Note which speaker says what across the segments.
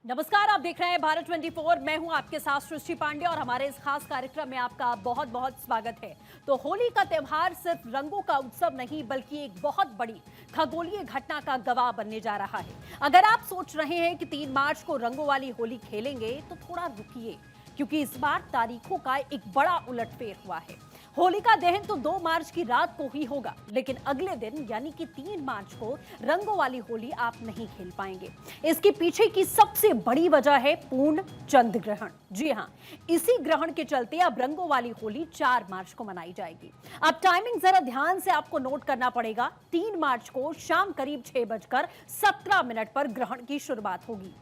Speaker 1: नमस्कार, आप देख रहे हैं भारत 24। मैं हूं आपके साथ सृष्टि पांडे और हमारे इस खास कार्यक्रम में आपका बहुत बहुत स्वागत है। तो होली का त्यौहार सिर्फ रंगों का उत्सव नहीं बल्कि एक बहुत बड़ी खगोलीय घटना का गवाह बनने जा रहा है। अगर आप सोच रहे हैं कि 3 मार्च को रंगों वाली होली खेलेंगे तो थोड़ा रुकिए, क्योंकि इस बार तारीखों का एक बड़ा उलटफेर हुआ है। होलिका दहन तो 2 मार्च की रात को ही होगा, लेकिन अगले दिन यानी कि 3 मार्च को रंगों वाली होली आप नहीं खेल पाएंगे। इसके पीछे की सबसे बड़ी वजह है पूर्ण चंद्र ग्रहण। जी हां, इसी ग्रहण के चलते अब रंगों वाली होली 4 मार्च को मनाई जाएगी। अब टाइमिंग जरा ध्यान से आपको नोट करना पड़ेगा। 3 मार्च को शाम करीब 6:17 पर ग्रहण की शुरुआत होगी,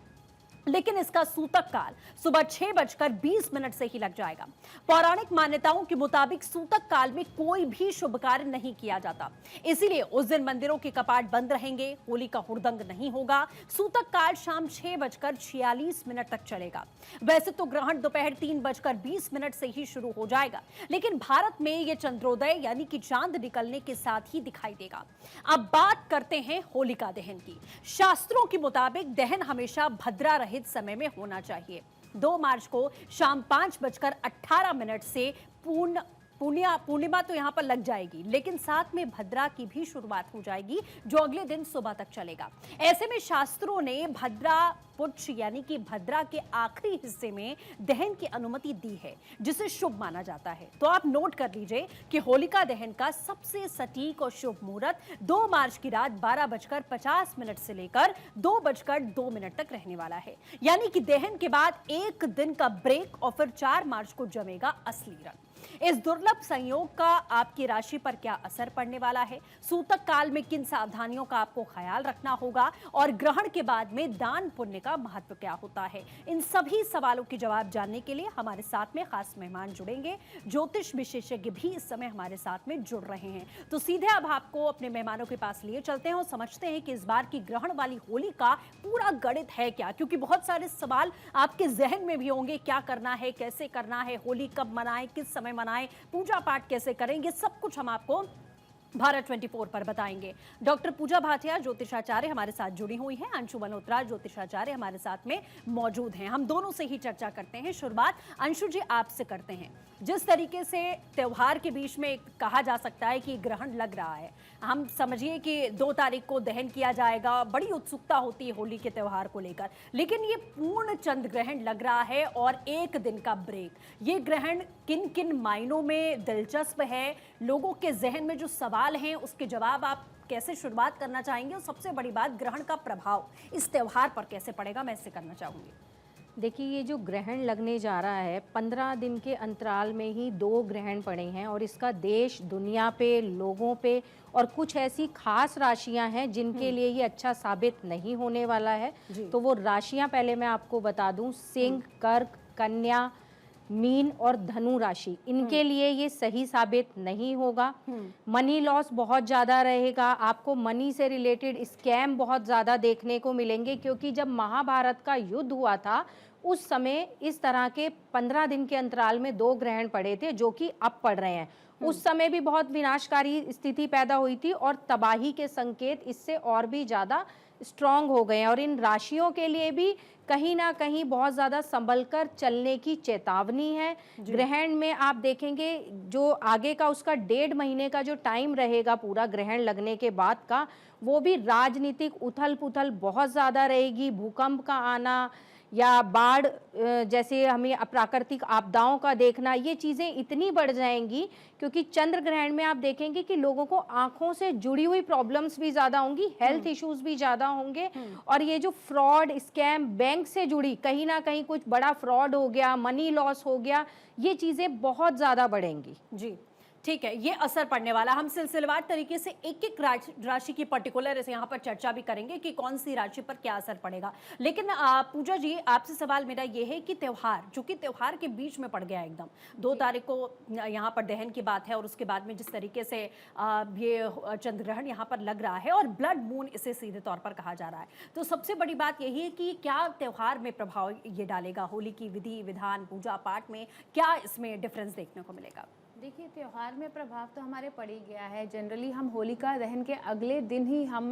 Speaker 1: लेकिन इसका सूतक काल सुबह 6:20 से ही लग जाएगा। पौराणिक मान्यताओं के मुताबिक सूतक काल में कोई भी शुभ कार्य नहीं किया जाता, इसीलिए उस दिन मंदिरों के कपाट बंद रहेंगे, होली का हुड़दंग नहीं होगा। सूतक काल शाम 6:46 तक चलेगा। वैसे तो ग्रहण दोपहर 3:20 से ही शुरू हो जाएगा, लेकिन भारत में यह चंद्रोदय यानी कि चांद निकलने के साथ ही दिखाई देगा। अब बात करते हैं होलिका दहन की। शास्त्रों के मुताबिक दहन हमेशा भद्रा रहित समय में होना चाहिए। 2 मार्च को शाम 5:18 से पूर्णिमा तो यहां पर लग जाएगी, लेकिन साथ में भद्रा की भी शुरुआत हो जाएगी, जो अगले दिन सुबह तक चलेगा। ऐसे में शास्त्रों ने भद्रा पुच्छ यानी कि भद्रा के आखिरी हिस्से में दहन की अनुमति दी है, जिसे शुभ माना जाता है। तो आप नोट कर लीजिए कि होलिका दहन का सबसे सटीक और शुभ मुहूर्त 2 मार्च की रात 12:50 से लेकर 2:02 तक रहने वाला है। यानी कि दहन के बाद एक दिन का ब्रेक और फिर 4 मार्च को जमेगा असली रंग। इस दुर्लभ संयोग का आपकी राशि पर क्या असर पड़ने वाला है, सूतक काल में किन सावधानियों का आपको ख्याल रखना होगा और ग्रहण के बाद में दान पुण्य का महत्व क्या होता है, इन सभी सवालों के जवाब जानने के लिए हमारे साथ में खास मेहमान जुड़ेंगे। ज्योतिष विशेषज्ञ भी इस समय हमारे साथ में जुड़ रहे हैं। तो सीधे अब आपको अपने मेहमानों के पास लिए चलते हैं और समझते हैं कि इस बार की ग्रहण वाली होली का पूरा गणित है क्या, क्योंकि बहुत सारे सवाल आपके जहन में भी होंगे। क्या करना है, कैसे करना है, होली कब मनाएं, किस समय मनाएं, पूजा पाठ कैसे करेंगे, सब कुछ हम आपको भारत 24 पर बताएंगे। डॉक्टर पूजा भाटिया ज्योतिषाचार्य हमारे साथ जुड़ी हुई हैं, अंशु मल्होत्रा ज्योतिषाचार्य हमारे साथ में मौजूद हैं। हम दोनों से ही चर्चा करते हैं। शुरुआत अंशु जी आपसे करते हैं। जिस तरीके से त्योहार के बीच में कहा जा सकता है कि ग्रहण लग रहा है, हम समझिए कि 2 तारीख को दहन किया जाएगा, बड़ी उत्सुकता होती है होली के त्योहार को लेकर, लेकिन ये पूर्ण चंद्र ग्रहण लग रहा है और एक दिन का ब्रेक। ये ग्रहण किन किन मायनों में दिलचस्प है, लोगों के जहन में जो सवाल हैं उसके जवाब आप कैसे शुरुआत करना चाहेंगे, और सबसे बड़ी बात ग्रहण का प्रभाव इस त्योहार पर कैसे पड़ेगा, मैं इससे करना चाहूंगी।
Speaker 2: देखिए, ये जो ग्रहण लगने जा रहा है, 15 दिन के अंतराल में ही 2 ग्रहण पड़े हैं और इसका देश दुनिया पे, लोगों पे और कुछ ऐसी खास राशियां हैं जिनके लिए ये अच्छा साबित नहीं होने वाला है। तो वो राशियां पहले मैं आपको बता दूं, सिंह, कर्क, कन्या, मीन और धनु राशि, इनके लिए ये सही साबित नहीं होगा। मनी लॉस बहुत ज़्यादा रहेगा, आपको मनी से रिलेटेड स्कैम बहुत ज़्यादा देखने को मिलेंगे, क्योंकि जब महाभारत का युद्ध हुआ था उस समय इस तरह के 15 दिन के अंतराल में 2 ग्रहण पड़े थे, जो कि अब पड़ रहे हैं। उस समय भी बहुत विनाशकारी स्थिति पैदा हुई थी और तबाही के संकेत इससे और भी ज़्यादा स्ट्रांग हो गए हैं। और इन राशियों के लिए भी कहीं ना कहीं बहुत ज़्यादा संभल कर चलने की चेतावनी है। ग्रहण में आप देखेंगे जो आगे का उसका 1.5 महीने का जो टाइम रहेगा पूरा ग्रहण लगने के बाद का, वो भी राजनीतिक उथल पुथल बहुत ज़्यादा रहेगी। भूकंप का आना या बाढ़ जैसे हमें प्राकृतिक आपदाओं का देखना, ये चीज़ें इतनी बढ़ जाएंगी, क्योंकि चंद्र ग्रहण में आप देखेंगे कि लोगों को आंखों से जुड़ी हुई प्रॉब्लम्स भी ज़्यादा होंगी, हेल्थ इश्यूज भी ज़्यादा होंगे। और ये जो फ्रॉड, स्कैम, बैंक से जुड़ी कहीं ना कहीं कुछ बड़ा फ्रॉड हो गया, मनी लॉस हो गया, ये चीज़ें बहुत ज़्यादा बढ़ेंगी।
Speaker 1: जी ठीक है, ये असर पड़ने वाला। हम सिलसिलेवार तरीके से एक एक राशि की पर्टिकुलर ऐसे यहाँ पर चर्चा भी करेंगे कि कौन सी राशि पर क्या असर पड़ेगा। लेकिन पूजा जी, आपसे सवाल मेरा ये है कि त्योहार, जो कि त्योहार के बीच में पड़ गया एकदम, 2 तारीख को यहाँ पर दहन की बात है और उसके बाद में जिस तरीके से ये चंद्र ग्रहण यहाँ पर लग रहा है और ब्लड मून इसे सीधे तौर पर कहा जा रहा है, तो सबसे बड़ी बात यही है कि क्या त्योहार में प्रभाव ये डालेगा, होली की विधि विधान पूजा पाठ में क्या इसमें डिफरेंस देखने को मिलेगा?
Speaker 3: देखिए, त्योहार में प्रभाव तो हमारे पड़ ही गया है। जनरली हम होलिका दहन के अगले दिन ही हम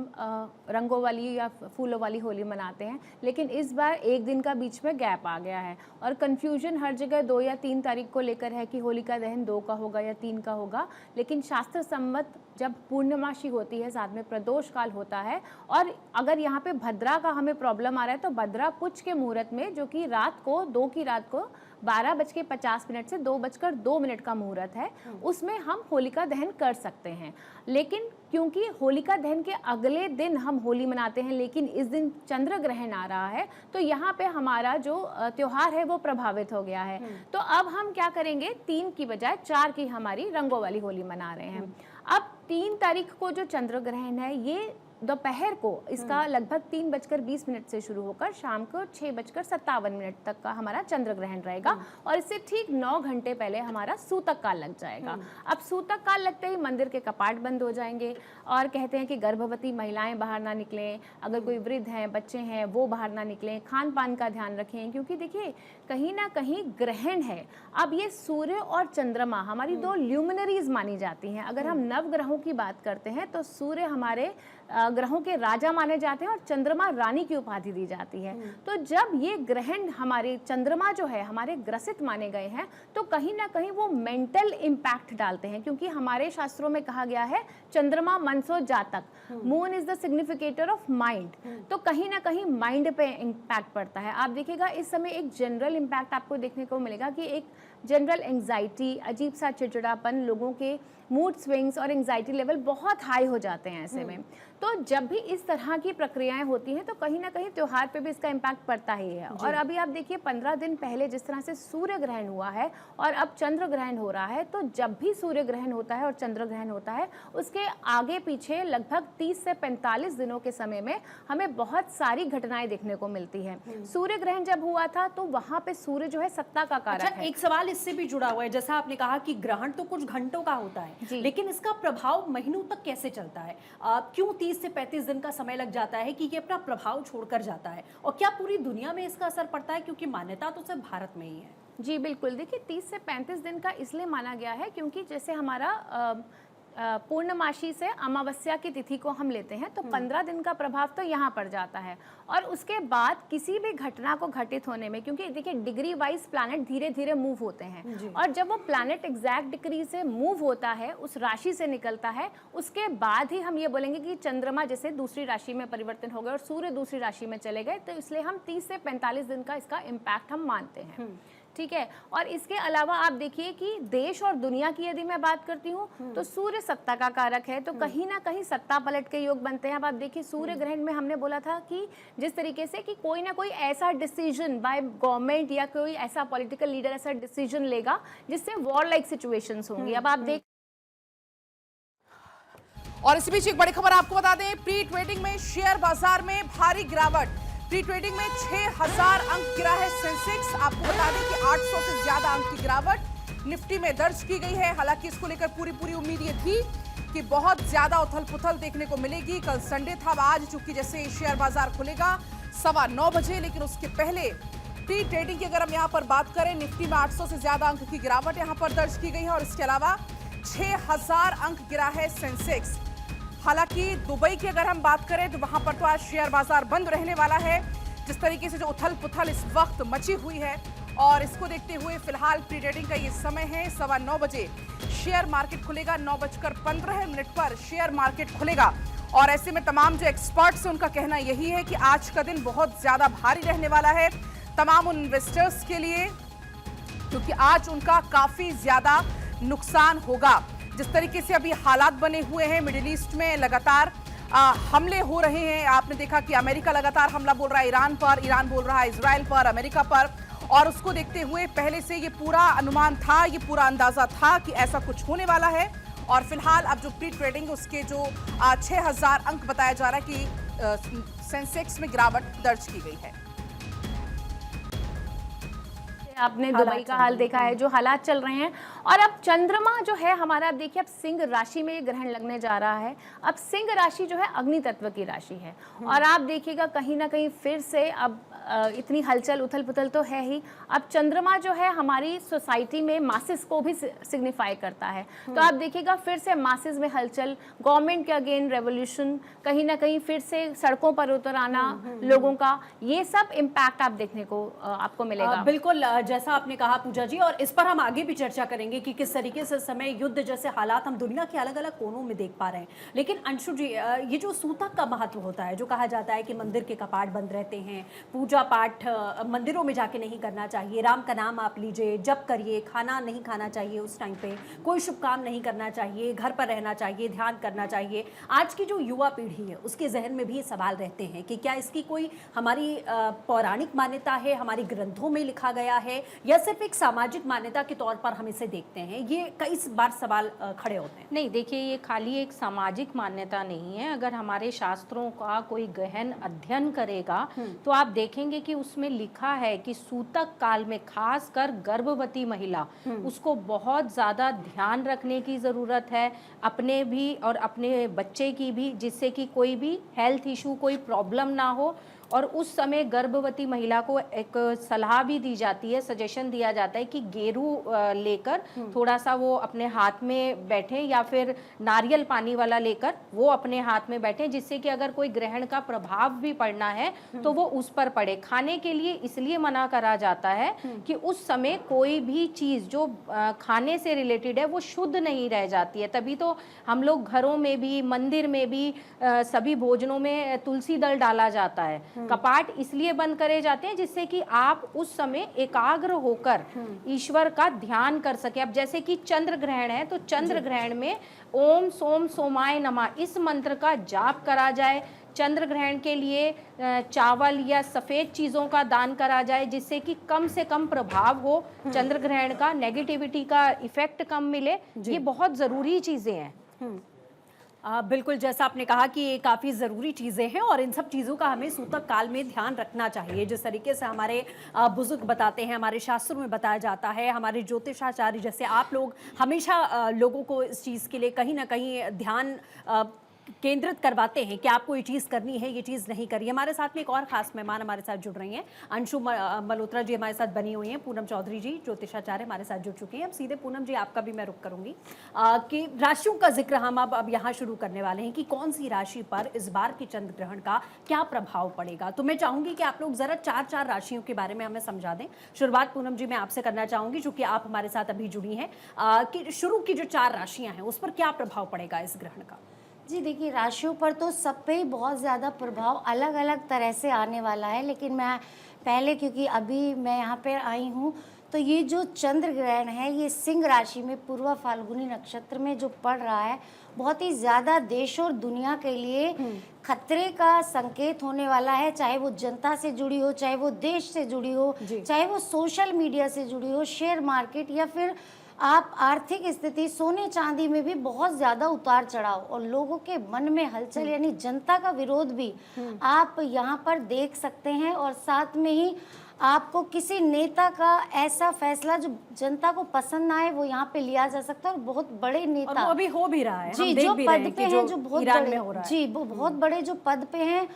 Speaker 3: रंगों वाली या फूलों वाली होली मनाते हैं, लेकिन इस बार एक दिन का बीच में गैप आ गया है और कन्फ्यूजन हर जगह 2 या 3 तारीख को लेकर है कि होलिका दहन 2 का होगा या 3 का होगा। लेकिन शास्त्र सम्मत जब पूर्णमासी होती है, साथ में प्रदोष काल होता है, और अगर यहाँ पे भद्रा का हमें प्रॉब्लम आ रहा है तो भद्रा पुच्छ के मुहूर्त में, जो कि रात को 2 की रात को 12:50 से 2:02 का मुहूर्त है, उसमें हम होलिका दहन कर सकते हैं। लेकिन क्योंकि होलिका दहन के अगले दिन हम होली मनाते हैं, लेकिन इस दिन चंद्र ग्रहण आ रहा है, तो यहाँ पे हमारा जो त्योहार है वो प्रभावित हो गया है। तो अब हम क्या करेंगे, 3 की बजाय 4 की हमारी रंगों वाली होली मना रहे हैं। अब 3 तारीख को जो चंद्र ग्रहण है, ये दोपहर को इसका लगभग 3:20 से शुरू होकर शाम को 6:57 तक का हमारा चंद्र ग्रहण रहेगा, और इससे ठीक 9 घंटे पहले हमारा सूतक काल लग जाएगा। अब सूतक काल लगते ही मंदिर के कपाट बंद हो जाएंगे, और कहते हैं कि गर्भवती महिलाएं बाहर ना निकलें, अगर कोई वृद्ध हैं, बच्चे हैं, वो बाहर ना निकलें, खान पान का ध्यान रखें, क्योंकि देखिए कहीं ना कहीं ग्रहण है। अब ये सूर्य और चंद्रमा हमारी 2 ल्यूमिनरीज मानी जाती हैं। अगर हम नवग्रहों की बात करते हैं तो सूर्य हमारे ग्रहों के राजा माने जाते हैं और चंद्रमा रानी की उपाधि दी जाती है। तो जब ये ग्रहण हमारे चंद्रमा जो है हमारे ग्रसित माने गए हैं, तो कहीं ना कहीं वो मेंटल इम्पैक्ट डालते हैं, क्योंकि हमारे शास्त्रों में कहा गया है चंद्रमा मनसो जातक, moon is the significator of mind. तो कहीं ना कहीं माइंड पे इम्पैक्ट पड़ता है। आप देखिएगा इस समय एक जनरल इम्पैक्ट आपको देखने को मिलेगा कि एक जनरल एंग्जाइटी, अजीब सा चिड़चिड़ापन, लोगों के मूड स्विंग्स और एंग्जाइटी लेवल बहुत हाई हो जाते हैं ऐसे में। तो जब भी इस तरह की प्रक्रियाएं होती हैं तो कहीं ना कहीं त्योहार पे भी इसका इम्पैक्ट पड़ता ही है। और अभी आप देखिए 15 दिन पहले जिस तरह से सूर्य ग्रहण हुआ है और अब चंद्र ग्रहण हो रहा है, तो जब भी सूर्य ग्रहण होता है और चंद्र ग्रहण होता है, उसके आगे पीछे लगभग 30 से 45 दिनों के समय में हमें बहुत सारी घटनाएं देखने को मिलती है। सूर्य ग्रहण जब हुआ था तो वहां पे सूर्य जो है सत्ता का कारक है।
Speaker 1: एक सवाल इससे भी जुड़ा हुआ है, जैसा आपने कहा कि ग्रहण तो कुछ घंटों का होता है, लेकिन इसका प्रभाव महीनों तक कैसे चलता है? क्यों 30 से 35 दिन का समय लग जाता है कि ये अपना प्रभाव छोड़कर जाता है, और क्या पूरी दुनिया में इसका असर पड़ता है, क्योंकि मान्यता तो सिर्फ भारत में ही है?
Speaker 3: जी बिल्कुल, देखिए 30 से 35 दिन का इसलिए माना गया है क्योंकि जैसे हमारा पूर्णमासी से अमावस्या की तिथि को हम लेते हैं तो 15 दिन का प्रभाव तो यहाँ पड़ जाता है, और उसके बाद किसी भी घटना को घटित होने में, क्योंकि देखिए डिग्री वाइज प्लैनेट धीरे धीरे मूव होते हैं, और जब वो प्लैनेट एग्जैक्ट डिग्री से मूव होता है, उस राशि से निकलता है, उसके बाद ही हम ये बोलेंगे कि चंद्रमा जैसे दूसरी राशि में परिवर्तन हो गए और सूर्य दूसरी राशि में चले गए। तो इसलिए हम 30 से 45 दिन का इसका इम्पैक्ट हम मानते हैं। ठीक है। और इसके अलावा आप देखिए कि देश और दुनिया की यदि मैं बात करती हूँ तो सूर्य सत्ता का कारक है, तो कहीं ना कहीं सत्ता पलट के योग बनते हैं। अब आप देखिए सूर्य ग्रहण में हमने बोला था कि जिस तरीके से कि कोई ना कोई ऐसा डिसीजन बाय गवर्नमेंट या कोई ऐसा पॉलिटिकल लीडर ऐसा डिसीजन लेगा जिससे वॉर लाइक सिचुएशंस होंगी। अब आप देख,
Speaker 4: और इसी बीच एक बड़ी खबर आपको बता दें, प्री ट्रेडिंग में शेयर बाजार में भारी गिरावट। प्री ट्रेडिंग में 6000 अंक गिरा है सेंसेक्स। आपको बता दें कि 800 से ज्यादा अंक की गिरावट निफ्टी में दर्ज की गई है। हालांकि इसको लेकर पूरी उम्मीद ये थी कि बहुत ज्यादा उथल पुथल देखने को मिलेगी। कल संडे था, आज चूंकि जैसे शेयर बाजार खुलेगा 9:15 बजे, लेकिन उसके पहले प्री ट्रेडिंग की अगर हम यहाँ पर बात करें, निफ्टी में 800 से ज्यादा अंक की गिरावट यहाँ पर दर्ज की गई है, और इसके अलावा 6000 अंक गिरा है सेंसेक्स। हालांकि दुबई की अगर हम बात करें तो वहां पर तो आज शेयर बाजार बंद रहने वाला है। जिस तरीके से जो उथल पुथल इस वक्त मची हुई है, और इसको देखते हुए फिलहाल प्री ट्रेडिंग का ये समय है 9:15 बजे शेयर मार्केट खुलेगा। 9:15 पर शेयर मार्केट खुलेगा, और ऐसे में तमाम जो एक्सपर्ट्स हैं उनका कहना यही है कि आज का दिन बहुत ज्यादा भारी रहने वाला है तमाम उन इन्वेस्टर्स के लिए, क्योंकि आज उनका काफी ज्यादा नुकसान होगा। जिस तरीके से अभी हालात बने हुए हैं, मिडिल ईस्ट में लगातार हमले हो रहे हैं। आपने देखा कि अमेरिका लगातार हमला बोल रहा है ईरान पर, ईरान बोल रहा है इजराइल पर, अमेरिका पर, और उसको देखते हुए पहले से ये पूरा अनुमान था, ये पूरा अंदाजा था कि ऐसा कुछ होने वाला है। और फिलहाल अब जो प्री ट्रेडिंग उसके जो 6000 अंक बताया जा रहा है कि सेंसेक्स में गिरावट दर्ज की गई है।
Speaker 3: आपने दुबई का हाल देखा है, जो हालात चल रहे हैं। और अब चंद्रमा जो है हमारा, आप देखिए अब सिंह राशि में ये ग्रहण लगने जा रहा है। अब सिंह राशि जो है अग्नि तत्व की राशि है, और आप देखिएगा कहीं ना कहीं फिर से अब इतनी हलचल उथल पुथल तो है ही। अब चंद्रमा जो है हमारी सोसाइटी में मासेस को भी सिग्निफाई करता है, तो आप देखिएगा फिर से मासेस में हलचल, गवर्नमेंट के अगेन रेवोल्यूशन, कहीं ना कहीं फिर से सड़कों पर उतर आना लोगों का, ये सब इम्पैक्ट आप देखने को आपको मिलेगा।
Speaker 1: बिल्कुल, जैसा आपने कहा पूजा जी, और इस पर हम आगे भी चर्चा करेंगे कि किस तरीके से समय युद्ध जैसे हालात हम दुनिया के अलग अलग कोनों में देख पा रहे हैं। लेकिन अंशु जी, ये जो सूतक का महत्व होता है, जो कहा जाता है कि मंदिर के कपाट बंद रहते हैं, पूजा पाठ मंदिरों में जाके नहीं करना चाहिए, राम का नाम आप लीजिए, जप करिए, खाना नहीं खाना चाहिए उस टाइम पे, कोई शुभ काम नहीं करना चाहिए, घर पर रहना चाहिए, ध्यान करना चाहिए। आज की जो युवा पीढ़ी है उसके जहन में भी ये सवाल रहते हैं कि क्या इसकी कोई हमारी पौराणिक मान्यता है, हमारी ग्रंथों में लिखा गया है, या सिर्फ एक सामाजिक मान्यता के तौर पर हम इसे देखते हैं? ये कई बार सवाल खड़े होते हैं।
Speaker 2: नहीं, देखिए ये खाली एक सामाजिक मान्यता नहीं है। अगर हमारे शास्त्रों का कोई गहन अध्ययन करेगा तो आप देखेंगे कि उसमें लिखा है कि सूतक काल में खासकर गर्भवती महिला, उसको बहुत ज़्यादा ध्यान रखने की ज़रूरत है, अपने भी और अपने बच्चे की भी, जिससे कि कोई भी हेल्थ इशू, कोई प्रॉब्लम ना हो। और उस समय गर्भवती महिला को एक सलाह भी दी जाती है, सजेशन दिया जाता है कि गेरू लेकर थोड़ा सा वो अपने हाथ में बैठे, या फिर नारियल पानी वाला लेकर वो अपने हाथ में बैठे, जिससे कि अगर कोई ग्रहण का प्रभाव भी पड़ना है तो वो उस पर पड़े। खाने के लिए इसलिए मना करा जाता है कि उस समय कोई भी चीज़ जो खाने से रिलेटेड है वो शुद्ध नहीं रह जाती है। तभी तो हम लोग घरों में भी, मंदिर में भी सभी भोजनों में तुलसी दल डाला जाता है। कपाट इसलिए बंद करे जाते हैं जिससे कि आप उस समय एकाग्र होकर ईश्वर का ध्यान कर सके। अब जैसे कि चंद्र ग्रहण है, तो चंद्र ग्रहण में ओम सोम सोमाय नमः इस मंत्र का जाप करा जाए। चंद्र ग्रहण के लिए चावल या सफ़ेद चीज़ों का दान करा जाए, जिससे कि कम से कम प्रभाव हो चंद्र ग्रहण का, नेगेटिविटी का इफेक्ट कम मिले। ये बहुत ज़रूरी चीज़ें हैं।
Speaker 1: बिल्कुल, जैसा आपने कहा कि ये काफ़ी ज़रूरी चीज़ें हैं और इन सब चीज़ों का हमें सूतक काल में ध्यान रखना चाहिए। जिस तरीके से हमारे बुजुर्ग बताते हैं, हमारे शास्त्रों में बताया जाता है, हमारे ज्योतिषाचार्य जैसे आप लोग हमेशा लोगों को इस चीज़ के लिए कहीं ना कहीं ध्यान केंद्रित करवाते हैं कि आपको ये चीज़ करनी है, ये चीज़ नहीं करनी है। हमारे साथ में एक और खास मेहमान हमारे साथ जुड़ रही हैं, अंशु मल्होत्रा जी हमारे साथ बनी हुई हैं, पूनम चौधरी जी ज्योतिषाचार्य हमारे साथ जुड़ चुकी हैं। अब सीधे पूनम जी आपका भी मैं रुख करूंगी कि राशियों का जिक्र हम अब यहाँ शुरू करने वाले हैं कि कौन सी राशि पर इस बार के चंद्र ग्रहण का क्या प्रभाव पड़ेगा। तो मैं चाहूंगी कि आप लोग जरा चार राशियों के बारे में हमें समझा दें। शुरुआत पूनम जी मैं आपसे करना चाहूंगी, चूंकि आप हमारे साथ अभी जुड़ी हैं, कि शुरू की जो 4 राशियां हैं उस पर क्या प्रभाव पड़ेगा इस ग्रहण का?
Speaker 5: जी देखिए, राशियों पर तो सब पे ही बहुत ज़्यादा प्रभाव अलग अलग तरह से आने वाला है, लेकिन मैं पहले, क्योंकि अभी मैं यहाँ पे आई हूँ, तो ये जो चंद्र ग्रहण है ये सिंह राशि में पूर्व फाल्गुनी नक्षत्र में जो पड़ रहा है, बहुत ही ज़्यादा देश और दुनिया के लिए खतरे का संकेत होने वाला है। चाहे वो जनता से जुड़ी हो, चाहे वो देश से जुड़ी हो, चाहे वो सोशल मीडिया से जुड़ी हो, शेयर मार्केट, या फिर आप आर्थिक स्थिति, सोने चांदी में भी बहुत ज़्यादा उतार चढ़ाव और लोगों के मन में हलचल, यानी जनता का विरोध भी आप यहाँ पर देख सकते हैं। और साथ में ही आपको किसी नेता का ऐसा फैसला जो जनता को पसंद ना आए वो यहाँ पे लिया जा सकता है। और बहुत बड़े नेता,
Speaker 1: और वो अभी हो भी रहा है,
Speaker 5: जी, जो पद पे हैं, जो बहुत बड़े, जी, वो बहुत बड़े जो पद पे हैं,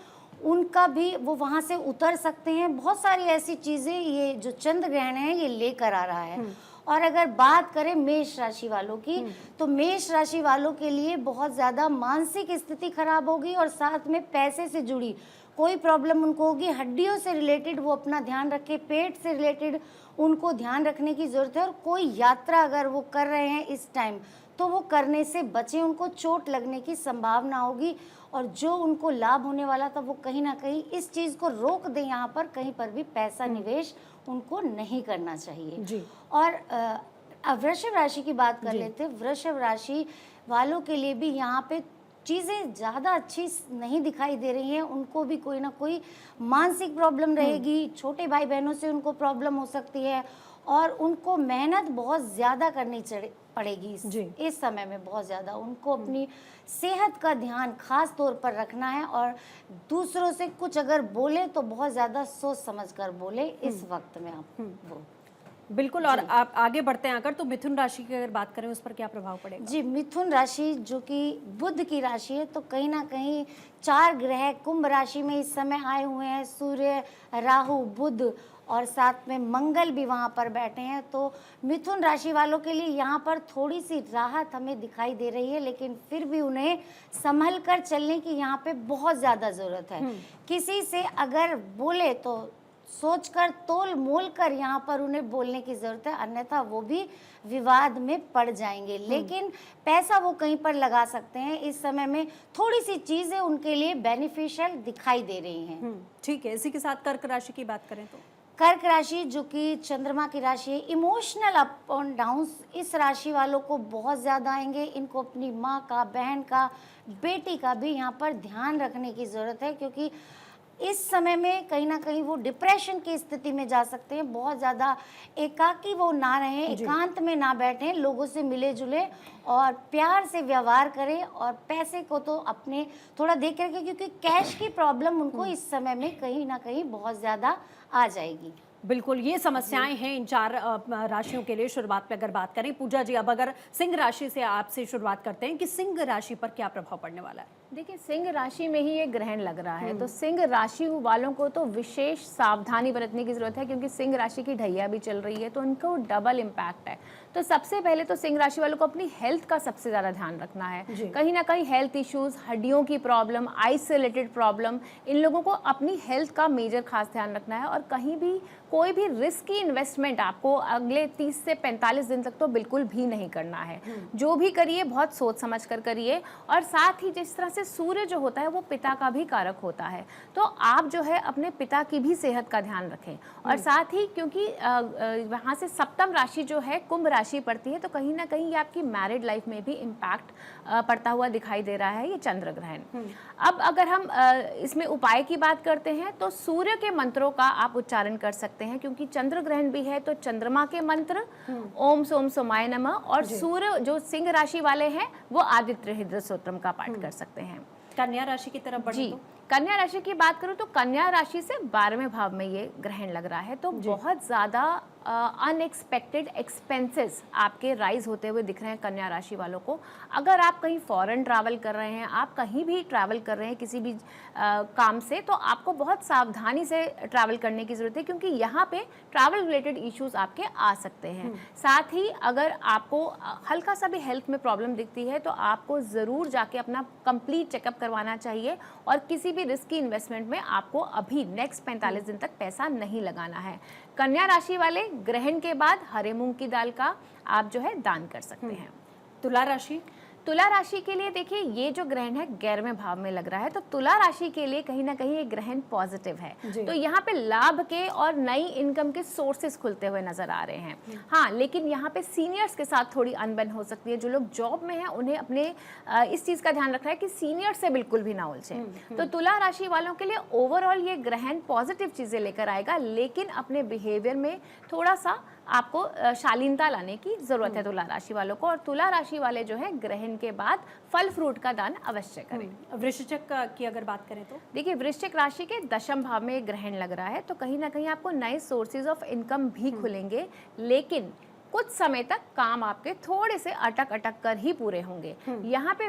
Speaker 5: उनका भी वो वहाँ से उतर सकते हैं। बहुत सारी ऐसी चीज़ें ये जो चंद्र ग्रहण है ये लेकर आ रहा है। और अगर बात करें मेष राशि वालों की, तो मेष राशि वालों के लिए बहुत ज़्यादा मानसिक स्थिति खराब होगी, और साथ में पैसे से जुड़ी कोई प्रॉब्लम उनको होगी। हड्डियों से रिलेटेड वो अपना ध्यान रखें, पेट से रिलेटेड उनको ध्यान रखने की ज़रूरत है। और कोई यात्रा अगर वो कर रहे हैं इस टाइम तो वो करने से बचें, उनको चोट लगने की संभावना होगी। और जो उनको लाभ होने वाला था वो कहीं ना कहीं इस चीज़ को रोक दें, यहाँ पर कहीं पर भी पैसा निवेश उनको नहीं करना चाहिए जी। और वृषभ राशि की बात कर लेते हैं। वृषभ राशि वालों के लिए भी यहाँ पे चीज़ें ज़्यादा अच्छी नहीं दिखाई दे रही हैं। उनको भी कोई ना कोई मानसिक प्रॉब्लम रहेगी, छोटे भाई बहनों से उनको प्रॉब्लम हो सकती है, और उनको मेहनत बहुत ज़्यादा करनी पड़ेगी इस समय में। बहुत ज़्यादा उनको अपनी सेहत का ध्यान खास तौर पर रखना है, और दूसरों से कुछ अगर बोले तो बहुत ज़्यादा सोच समझ कर बोले इस वक्त में आप वो।
Speaker 1: बिल्कुल। और आप आगे बढ़ते हैं अगर, तो मिथुन राशि की अगर बात करें उस पर क्या प्रभाव पड़ेगा?
Speaker 5: जी, मिथुन राशि जो कि बुध की राशि है, तो कहीं ना कहीं 4 ग्रह कुंभ राशि में इस समय आए हुए हैं। सूर्य, राहु, बुध और साथ में मंगल भी वहाँ पर बैठे हैं। तो मिथुन राशि वालों के लिए यहाँ पर थोड़ी सी राहत हमें दिखाई दे रही है, लेकिन फिर भी उन्हें संभल कर चलने की यहाँ पे बहुत ज़्यादा ज़रूरत है। किसी से अगर बोले तो सोचकर तोल मोल कर यहाँ पर उन्हें बोलने की ज़रूरत है, अन्यथा वो भी विवाद में पड़ जाएंगे। लेकिन पैसा वो कहीं पर लगा सकते हैं। इस समय में थोड़ी सी चीज़ें उनके लिए बेनिफिशियल दिखाई दे रही हैं।
Speaker 1: ठीक है। इसी के साथ कर्क राशि की बात करें तो
Speaker 5: कर्क राशि जो कि चंद्रमा की राशि है, इमोशनल अप एंड डाउन्स इस राशि वालों को बहुत ज़्यादा आएंगे। इनको अपनी माँ का, बहन का, बेटी का भी यहाँ पर ध्यान रखने की ज़रूरत है, क्योंकि इस समय में कहीं ना कहीं वो डिप्रेशन की स्थिति में जा सकते हैं। बहुत ज़्यादा एकाकी वो ना रहें, एकांत में ना बैठें, लोगों से मिले जुले और प्यार से व्यवहार करें। और पैसे को तो अपने थोड़ा देख रखें, क्योंकि कैश की प्रॉब्लम उनको इस समय में कहीं ना कहीं बहुत ज़्यादा आ जाएगी।
Speaker 1: बिल्कुल, ये समस्याएं हैं इन 4 राशियों के लिए। शुरुआत में अगर बात करें पूजा जी, अब अगर सिंह राशि से आपसे शुरुआत करते हैं कि सिंह राशि पर क्या प्रभाव पड़ने वाला है?
Speaker 3: देखिए, सिंह राशि में ही ये ग्रहण लग रहा है, तो सिंह राशि वालों को तो विशेष सावधानी बरतने की जरूरत है, क्योंकि सिंह राशि की ढैया भी चल रही है, तो उनको डबल इम्पैक्ट है। तो सबसे पहले तो सिंह राशि वालों को अपनी हेल्थ का सबसे ज़्यादा ध्यान रखना है। कहीं ना कहीं हेल्थ इश्यूज, हड्डियों की प्रॉब्लम, आइस से रिलेटेड प्रॉब्लम, इन लोगों को अपनी हेल्थ का मेजर खास ध्यान रखना है। और कहीं भी कोई भी रिस्की इन्वेस्टमेंट आपको अगले 30 से 45 दिन तक तो बिल्कुल भी नहीं करना है। जो भी करिए बहुत सोच समझ कर करिए। और साथ ही जिस तरह से सूर्य जो होता है वो पिता का भी कारक होता है, तो आप जो है अपने पिता की भी सेहत का ध्यान रखें। और साथ ही क्योंकि वहाँ से सप्तम राशि जो है कुंभ राशि पड़ती है, तो कहीं ना कहीं ये आपकी मैरिड लाइफ में भी इम्पैक्ट पड़ता हुआ दिखाई दे रहा है, ये चंद्र ग्रहण। अब अगर हम इसमें उपाय की बात करते हैं तो सूर्य के मंत्रों का आप उच्चारण कर सकते हैं, क्योंकि चंद्र ग्रहण भी है, तो चंद्रमा के मंत्र ओम सोम सोमाय नमः, और सूर्य जो सिंह राशि वाले हैं वो आदित्य हृदय स्तोत्रम का पाठ कर सकते हैं।
Speaker 1: कन्या राशि की तरफ बढ़े तो?
Speaker 3: कन्या राशि की बात करूं तो कन्या राशि से 12वें भाव में ये ग्रहण लग रहा है, तो बहुत ज़्यादा अनएक्सपेक्टेड एक्सपेंसेस आपके राइज होते हुए दिख रहे हैं कन्या राशि वालों को। अगर आप कहीं फॉरेन ट्रैवल कर रहे हैं, आप कहीं भी ट्रैवल कर रहे हैं किसी भी काम से, तो आपको बहुत सावधानी से ट्रैवल करने की ज़रूरत है, क्योंकि यहाँ पे ट्रैवल रिलेटेड इश्यूज आपके आ सकते हैं। साथ ही अगर आपको हल्का सा भी हेल्थ में प्रॉब्लम दिखती है तो आपको ज़रूर जाके अपना कंप्लीट चेकअप करवाना चाहिए। और किसी भी रिस्की इन्वेस्टमेंट में आपको अभी नेक्स्ट 45 दिन तक पैसा नहीं लगाना है। कन्या राशि वाले ग्रहण के बाद हरे मूंग की दाल का आप जो है दान कर सकते हैं।
Speaker 1: तुला राशि?
Speaker 3: तुला राशि के लिए देखिए, ये जो ग्रहण है 11वें भाव में लग रहा है, तो तुला राशि के लिए कहीं ना कहीं ये ग्रहण पॉजिटिव है। तो यहाँ पे लाभ के और नई इनकम के सोर्सेस खुलते हुए नजर आ रहे हैं। हाँ, लेकिन यहाँ पे सीनियर्स के साथ थोड़ी अनबन हो सकती है। जो लोग जॉब में हैं उन्हें अपने इस चीज़ का ध्यान रखना है कि सीनियर से बिल्कुल भी ना उलझे। तो तुला राशि वालों के लिए ओवरऑल ये ग्रहण पॉजिटिव चीज़ें लेकर आएगा, लेकिन अपने बिहेवियर में थोड़ा सा आपको शालीनता लाने की जरूरत है तुला राशि वालों को। और तुला राशि वाले जो है ग्रहण के बाद फल फ्रूट का दान अवश्य करें।
Speaker 1: वृश्चिक की अगर बात करें तो
Speaker 3: देखिए, वृश्चिक राशि के 10वें भाव में ग्रहण लग रहा है, तो कहीं ना कहीं आपको नए सोर्सेज ऑफ इनकम भी खुलेंगे, लेकिन कुछ समय तक काम आपके थोड़े से अटक कर ही पूरे होंगे। यहाँ पे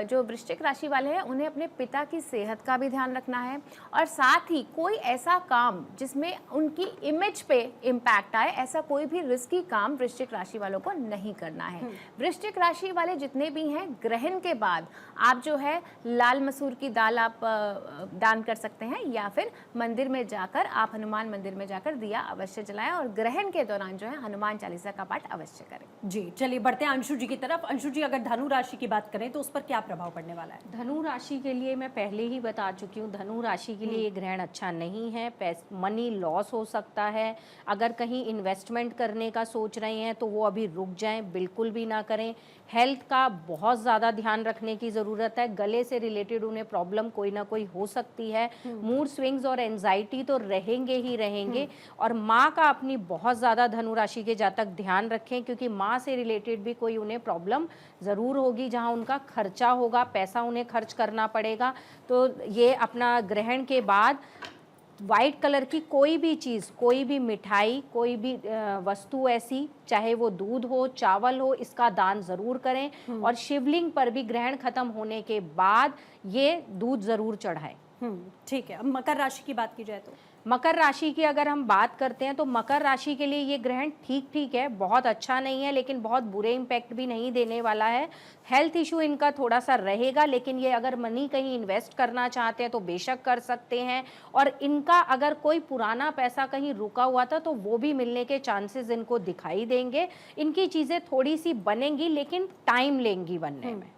Speaker 3: जो वृश्चिक राशि वाले हैं उन्हें अपने पिता की सेहत का भी ध्यान रखना है। और साथ ही कोई ऐसा काम जिसमें उनकी इमेज पे इम्पैक्ट आए, ऐसा कोई भी रिस्की काम वृश्चिक राशि वालों को नहीं करना है। वृश्चिक राशि वाले जितने भी हैं, ग्रहण के बाद आप जो है लाल मसूर की दाल आप दान कर सकते हैं, या फिर मंदिर में जाकर आप हनुमान मंदिर में जाकर दिया अवश्य जलाएं। और ग्रहण के दौरान जो है हनुमान चालीसा का पाठ अवश्य करें।
Speaker 1: जी, चलिए बढ़ते हैं अंशु जी की तरफ। अंशु जी, अगर धनु राशि की बात करें तो उस पर क्या प्रभाव पड़ने वाला है?
Speaker 2: धनु राशि के लिए मैं पहले ही बता चुकी हूँ, धनु राशि के लिए ये ग्रहण अच्छा नहीं है। मनी लॉस हो सकता है। अगर कहीं इन्वेस्टमेंट करने का सोच रहे हैं तो वो अभी रुक जाएं, बिल्कुल भी ना करें। हेल्थ का बहुत ज़्यादा ध्यान रखने की ज़रूरत है। गले से रिलेटेड उन्हें प्रॉब्लम कोई ना कोई हो सकती है। मूड स्विंग्स और एंजाइटी तो रहेंगे ही रहेंगे। और माँ का अपनी बहुत ज़्यादा धनु राशि के जातक ध्यान रखें, क्योंकि माँ से रिलेटेड भी कोई उन्हें प्रॉब्लम ज़रूर होगी, जहाँ उनका खर्चा होगा, पैसा उन्हें खर्च करना पड़ेगा। तो ये अपना ग्रहण के बाद वाइट कलर की कोई भी चीज़, कोई भी मिठाई, कोई भी वस्तु ऐसी, चाहे वो दूध हो, चावल हो, इसका दान ज़रूर करें। और शिवलिंग पर भी ग्रहण खत्म होने के बाद ये दूध ज़रूर चढ़ाएं।
Speaker 1: ठीक है। अब मकर राशि की बात की जाए तो
Speaker 2: मकर राशि की अगर हम बात करते हैं तो मकर राशि के लिए ये ग्रहण ठीक ठीक है, बहुत अच्छा नहीं है, लेकिन बहुत बुरे इम्पैक्ट भी नहीं देने वाला है। हेल्थ इशू इनका थोड़ा सा रहेगा, लेकिन ये अगर मनी कहीं इन्वेस्ट करना चाहते हैं तो बेशक कर सकते हैं। और इनका अगर कोई पुराना पैसा कहीं रुका हुआ था तो वो भी मिलने के चांसेस इनको दिखाई देंगे। इनकी चीज़ें थोड़ी सी बनेंगी, लेकिन टाइम लेंगी बनने में,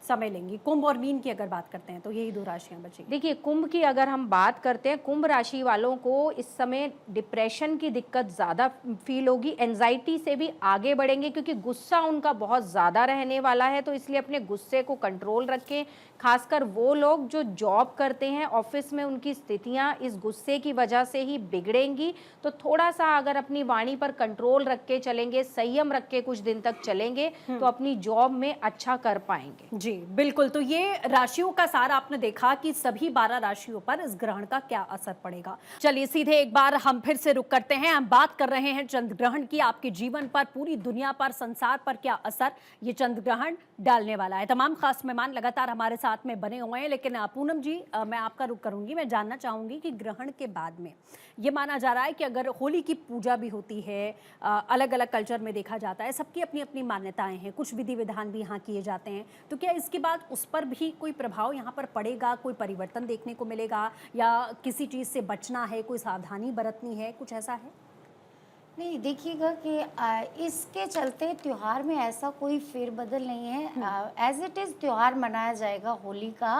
Speaker 1: समय लेंगी। कुंभ और मीन की अगर बात करते हैं तो यही दो राशियां बचेंगी।
Speaker 2: देखिए, कुंभ की अगर हम बात करते हैं, कुंभ राशि वालों को इस समय डिप्रेशन की दिक्कत ज़्यादा फील होगी, एंजाइटी से भी आगे बढ़ेंगे क्योंकि गुस्सा उनका बहुत ज़्यादा रहने वाला है। तो इसलिए अपने गुस्से को कंट्रोल रखें। खासकर वो लोग जो जॉब करते हैं, ऑफिस में उनकी स्थितियां इस गुस्से की वजह से ही बिगड़ेंगी। तो थोड़ा सा अगर अपनी वाणी पर कंट्रोल रख के चलेंगे, संयम रख के कुछ दिन तक चलेंगे तो अपनी जॉब में अच्छा कर पाएंगे।
Speaker 1: जी बिल्कुल। तो ये राशियों का सार आपने देखा कि सभी 12 राशियों पर इस ग्रहण का क्या असर पड़ेगा। चलिए सीधे एक बार हम फिर से रुक करते हैं। हम बात कर रहे हैं चंद्र ग्रहण की, आपके जीवन पर, पूरी दुनिया पर, संसार पर क्या असर ये चंद्र ग्रहण डालने वाला है। तमाम खास मेहमान लगातार हमारे साथ में बने हुए हैं, लेकिन पूनम जी मैं आपका रुक करूंगी। मैं जानना चाहूंगी कि ग्रहण के बाद में ये माना जा रहा है कि अगर होली की पूजा भी होती है, अलग अलग कल्चर में देखा जाता है, सबकी अपनी अपनी मान्यताएं हैं, कुछ विधि विधान भी यहाँ किए जाते हैं, तो क्या इसके बाद उस पर भी कोई प्रभाव यहाँ पर पड़ेगा, कोई परिवर्तन देखने को मिलेगा, या किसी चीज़ से बचना है, कोई सावधानी बरतनी है, कुछ ऐसा है?
Speaker 5: नहीं, देखिएगा कि इसके चलते त्यौहार में ऐसा कोई फेरबदल नहीं है। एज इट इज़ त्यौहार मनाया जाएगा होली का,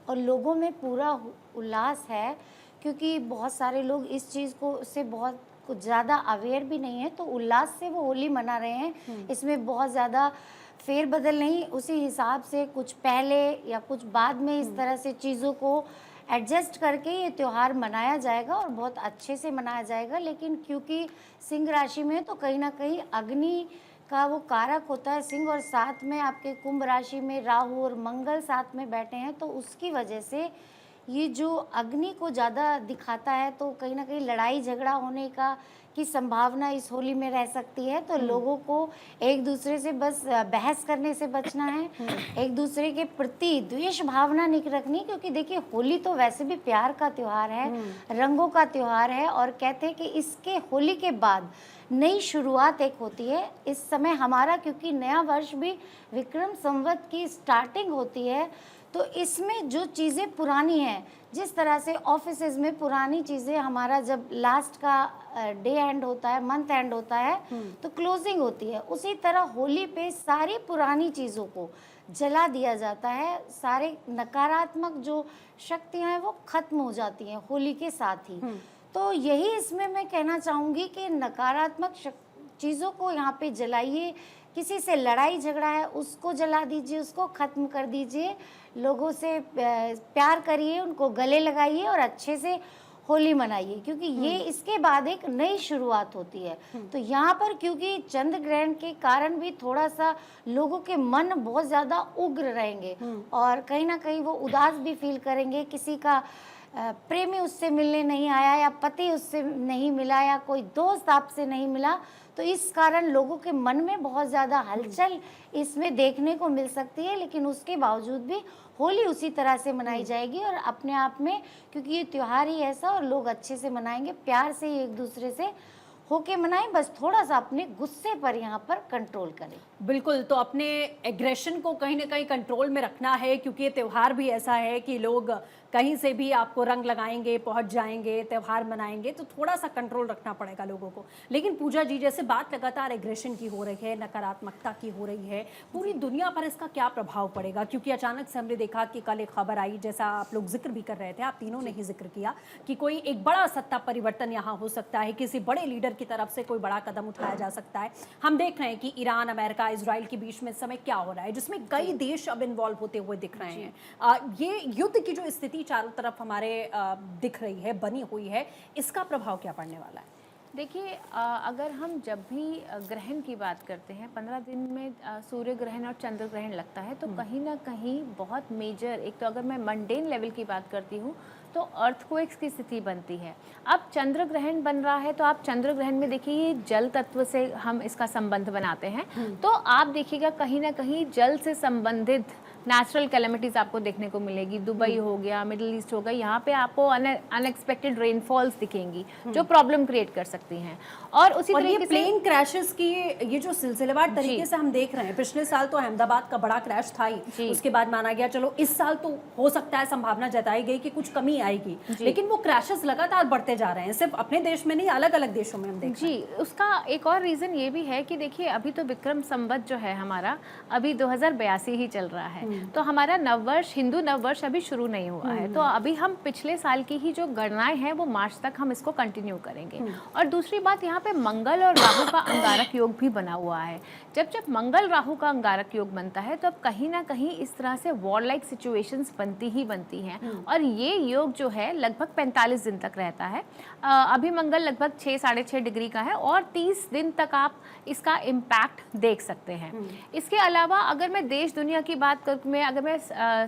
Speaker 5: और लोगों में पूरा उल्लास है क्योंकि बहुत सारे लोग इस चीज़ को से बहुत कुछ ज़्यादा अवेयर भी नहीं है, तो उल्लास से वो होली मना रहे हैं। इसमें बहुत ज़्यादा फेरबदल नहीं, उसी हिसाब से कुछ पहले या कुछ बाद में इस तरह से चीज़ों को एडजस्ट करके ये त्यौहार मनाया जाएगा और बहुत अच्छे से मनाया जाएगा। लेकिन क्योंकि सिंह राशि में तो कहीं ना कहीं अग्नि का वो कारक होता है सिंह, और साथ में आपके कुंभ राशि में राहु और मंगल साथ में बैठे हैं, तो उसकी वजह से ये जो अग्नि को ज़्यादा दिखाता है, तो कहीं ना कहीं लड़ाई झगड़ा होने की संभावना इस होली में रह सकती है। तो लोगों को एक दूसरे से बस बहस करने से बचना है, एक दूसरे के प्रति द्वेष भावना नहीं रखनी, क्योंकि देखिए होली तो वैसे भी प्यार का त्यौहार है, रंगों का त्यौहार है, और कहते हैं कि इसके होली के बाद नई शुरुआत एक होती है। इस समय हमारा क्योंकि नया वर्ष भी विक्रम संवत की स्टार्टिंग होती है, तो इसमें जो चीज़ें पुरानी हैं, जिस तरह से ऑफिसेज में पुरानी चीज़ें, हमारा जब लास्ट का डे एंड होता है, मंथ एंड होता है, तो क्लोजिंग होती है, उसी तरह होली पे सारी पुरानी चीज़ों को जला दिया जाता है। सारे नकारात्मक जो शक्तियाँ हैं वो खत्म हो जाती हैं होली के साथ ही। तो यही इसमें मैं कहना चाहूँगी कि नकारात्मक चीज़ों को यहाँ पे जलाइए, किसी से लड़ाई झगड़ा है उसको जला दीजिए, उसको ख़त्म कर दीजिए, लोगों से प्यार करिए, उनको गले लगाइए और अच्छे से होली मनाइए, क्योंकि ये इसके बाद एक नई शुरुआत होती है। तो यहाँ पर क्योंकि चंद्र ग्रहण के कारण भी थोड़ा सा लोगों के मन बहुत ज़्यादा उग्र रहेंगे और कहीं ना कहीं वो उदास भी फील करेंगे। किसी का प्रेमी उससे मिलने नहीं आया, या पति उससे नहीं मिला, या कोई दोस्त आपसे नहीं मिला, तो इस कारण लोगों के मन में बहुत ज़्यादा हलचल इसमें देखने को मिल सकती है। लेकिन उसके बावजूद भी होली उसी तरह से मनाई जाएगी, और अपने आप में क्योंकि ये त्यौहार ही ऐसा, और लोग अच्छे से मनाएंगे, प्यार से ही एक दूसरे से होके मनाएं। बस थोड़ा सा अपने गुस्से पर यहाँ पर कंट्रोल करें।
Speaker 1: बिल्कुल, तो अपने एग्रेशन को कहीं ना कहीं कंट्रोल में रखना है, क्योंकि ये त्यौहार भी ऐसा है कि लोग कहीं से भी आपको रंग लगाएंगे, पहुंच जाएंगे, त्यौहार मनाएंगे, तो थोड़ा सा कंट्रोल रखना पड़ेगा लोगों को। लेकिन पूजा जी, जैसे बात लगातार एग्रेशन की हो रही है, नकारात्मकता की हो रही है, पूरी दुनिया पर इसका क्या प्रभाव पड़ेगा? क्योंकि अचानक से हमने देखा कि कल एक खबर आई, जैसा आप लोग जिक्र भी कर रहे थे, आप तीनों ने ही जिक्र किया कि कोई एक बड़ा सत्ता परिवर्तन यहाँ हो सकता है, किसी बड़े लीडर की तरफ से कोई बड़ा कदम उठाया जा सकता है। हम देख रहे हैं कि ईरान, अमेरिका, इजराइल के बीच में इस समय क्या हो रहा है, जिसमें कई देश अब इन्वॉल्व होते हुए दिख रहे हैं। ये युद्ध की जो स्थिति चारों तरफ हमारे दिख रही है, बनी हुई है, इसका प्रभाव क्या पड़ने वाला है?
Speaker 3: देखिए अगर हम जब भी ग्रहण की बात करते हैं 15 दिन में सूर्य ग्रहण और चंद्र ग्रहण लगता है तो कहीं ना कहीं बहुत मेजर, एक तो अगर मैं मंडेन लेवल की बात करती हूँ तो अर्थक्वेक्स की स्थिति बनती है। अब चंद्र ग्रहण बन रहा है तो आप चंद्र ग्रहण में देखिए ये जल तत्व से हम इसका संबंध बनाते हैं, तो आप देखिएगा कहीं ना कहीं जल से संबंधित नेचुरल कैलेमिटीज आपको देखने को मिलेगी। दुबई हो गया, मिडिल ईस्ट हो गया, यहाँ पे आपको अनएक्सपेक्टेड रेनफॉल्स दिखेंगी जो प्रॉब्लम क्रिएट कर सकती हैं। और उसी
Speaker 1: और
Speaker 3: तरीके
Speaker 1: ये
Speaker 3: से
Speaker 1: प्लेन क्रैशेस की ये जो सिलसिलेवार तरीके से हम देख रहे हैं, पिछले साल तो अहमदाबाद का बड़ा क्रैश था ही, उसके बाद माना गया चलो इस साल तो हो सकता है, संभावना जताई गई कि कुछ कमी आएगी, लेकिन वो क्रैशेस लगातार बढ़ते जा रहे हैं, सिर्फ अपने देश में नहीं अलग अलग देशों में हम देख रहे हैं।
Speaker 3: उसका एक और रीजन ये भी है कि देखिए अभी तो विक्रम संवत जो है हमारा अभी 2082 ही चल रहा है, तो हमारा नववर्ष, हिंदू नववर्ष अभी शुरू नहीं हुआ है, तो अभी हम पिछले साल की ही जो गणनाएं हैं वो मार्च तक हम इसको कंटिन्यू करेंगे। और दूसरी बात, यहाँ पे मंगल और राहु का अंगारक योग भी बना हुआ है। जब जब मंगल राहु का अंगारक योग बनता है तो अब कहीं ना कहीं इस तरह से वॉर लाइक सिचुएशंस बनती ही बनती हैं, और ये योग जो है लगभग 45 दिन तक रहता है। अभी मंगल लगभग 6-6.5 डिग्री का है और 30 दिन तक आप इसका इम्पैक्ट देख सकते हैं। इसके अलावा अगर मैं देश दुनिया की बात करूँ, अगर मैं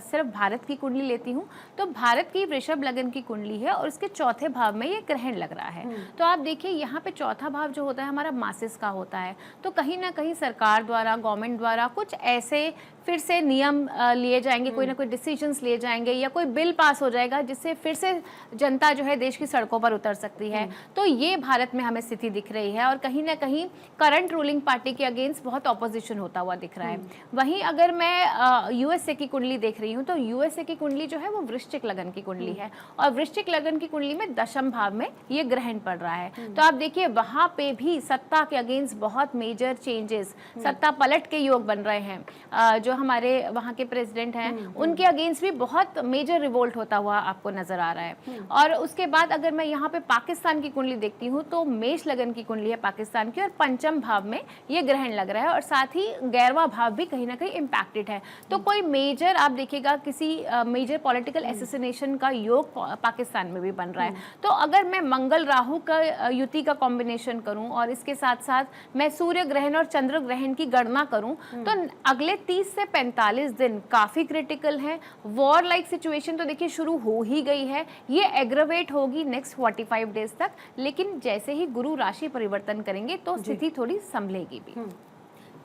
Speaker 3: सिर्फ भारत की कुंडली लेती हूँ तो भारत की वृषभ लगन की कुंडली है और उसके चौथे भाव में ये ग्रहण लग रहा है। तो आप देखिए यहाँ पे चौथा भाव जो होता है हमारा मासिस का होता है, तो कहीं ना कहीं सरकार द्वारा, गवर्नमेंट द्वारा कुछ ऐसे फिर से नियम लिए जाएंगे, कोई ना कोई डिसीजंस लिए जाएंगे या कोई बिल पास हो जाएगा जिससे फिर से जनता जो है देश की सड़कों पर उतर सकती है। तो ये भारत में हमें स्थिति दिख रही है और कहीं ना कहीं करंट रूलिंग पार्टी के अगेंस्ट बहुत ऑपोजिशन होता हुआ दिख रहा है। वहीं अगर मैं यूएसए की कुंडली देख रही हूँ तो यूएसए की कुंडली जो है वो वृश्चिक लगन की कुंडली है और वृश्चिक लगन की कुंडली में दशम भाव में ये ग्रहण पड़ रहा है। तो आप देखिए वहां पे भी सत्ता के अगेंस्ट बहुत मेजर चेंजेस, सत्ता पलट के योग बन रहे हैं। जो हमारे वहाँ के प्रेसिडेंट हैं उनके अगेंस्ट भी बहुत मेजर रिवोल्ट होता हुआ आपको नजर आ रहा है। और उसके बाद अगर मैं यहाँ पे पाकिस्तान की कुंडली देखती हूँ तो मेष लगन की कुंडली है पाकिस्तान की और पंचम भाव में ये ग्रहण लग रहा है और साथ ही 11वां भाव भी कहीं ना कहीं इम्पैक्टेड है। तो कोई मेजर आप देखिएगा किसी मेजर पॉलिटिकल एसोसिनेशन का योग पाकिस्तान में भी बन रहा है। तो अगर मैं मंगल राहु का युति का कॉम्बिनेशन करूं और इसके साथ साथ मैं सूर्य ग्रहण और चंद्र ग्रहण की गणना करूं तो अगले 30 से 45 दिन काफी क्रिटिकल है। वॉर लाइक सिचुएशन तो देखिए शुरू हो ही गई है, ये एग्रवेट होगी नेक्स्ट 45 डेज तक, लेकिन जैसे ही गुरु राशि परिवर्तन करेंगे तो स्थिति थोड़ी संभलेगी भी।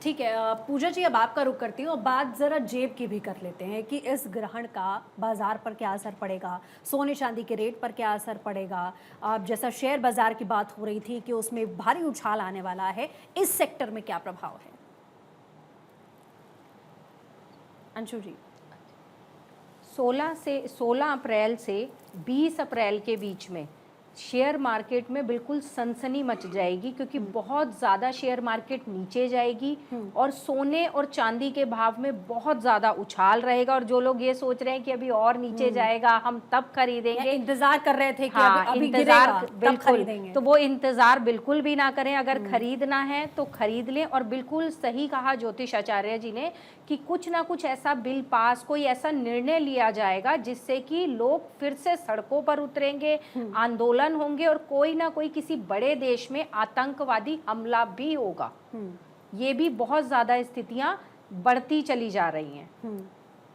Speaker 1: ठीक है पूजा जी, अब आपका रुख करती हूँ और बात जरा जेब की भी कर लेते हैं कि इस ग्रहण का बाजार पर क्या असर पड़ेगा, सोने चांदी के रेट पर क्या असर पड़ेगा। अब जैसा शेयर बाजार की बात हो रही थी कि उसमें भारी उछाल आने वाला है, इस सेक्टर में क्या प्रभाव है? अंशु जी।
Speaker 2: 16 अप्रैल से 20 अप्रैल के बीच में शेयर मार्केट में बिल्कुल सनसनी मच जाएगी क्योंकि बहुत ज़्यादा शेयर मार्केट नीचे जाएगी और सोने और चांदी के भाव में बहुत ज़्यादा उछाल रहेगा। और जो लोग ये सोच रहे हैं कि अभी और नीचे जाएगा हम तब खरीदेंगे,
Speaker 1: इंतजार कर रहे थे कि अभी
Speaker 2: इंतजार
Speaker 1: गिरेगा,
Speaker 2: बिल्कुल, तो वो इंतजार बिल्कुल भी ना करें। अगर खरीदना है तो खरीद लें। और बिल्कुल सही कहा ज्योतिष आचार्य जी ने कि कुछ ना कुछ ऐसा बिल पास, कोई ऐसा निर्णय लिया जाएगा जिससे कि लोग फिर से सड़कों पर उतरेंगे, आंदोलन होंगे और कोई ना कोई किसी बड़े देश में आतंकवादी हमला भी होगा। ये भी बहुत ज्यादा स्थितियां बढ़ती चली जा रही हैं।